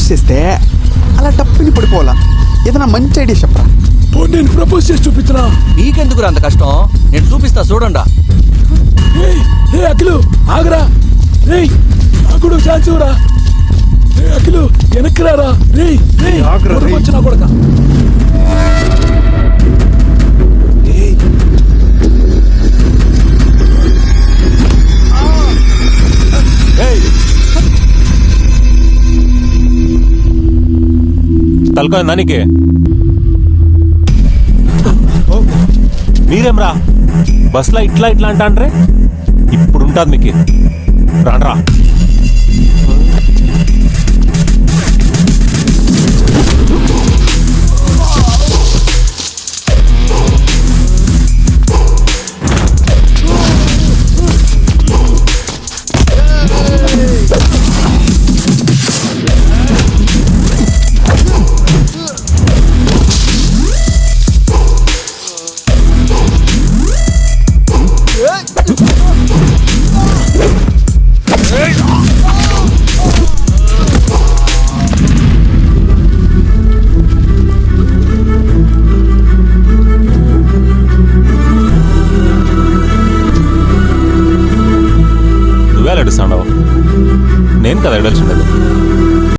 Propose చేస్తే అలా టప్పుని పడిపోవాలా? ఏదైనా మంచి ఐడియా చెప్పరా? నేను ప్రపోజ్ చేసి చూపించరా? మీకెందుకురా అంత కష్టం, నేను చూపిస్తా చూడండా. అఖిలు ఆగరా, రేయ్ నాకు కూడా ఛాన్స్ ఇవ్వరా. అఖిలు వెనక్కి రారా, రేయ్ వచ్చినా కొడక. తలకాయ దానికి మీరేమ్రా బస్లో ఇట్లా ఇట్లా అంటే ఇప్పుడు ఉంటుంది మీకు. రాండ్రా. నువ్వే ఏడుస్తావు? నేను కదా ఏడాల్సిండదు.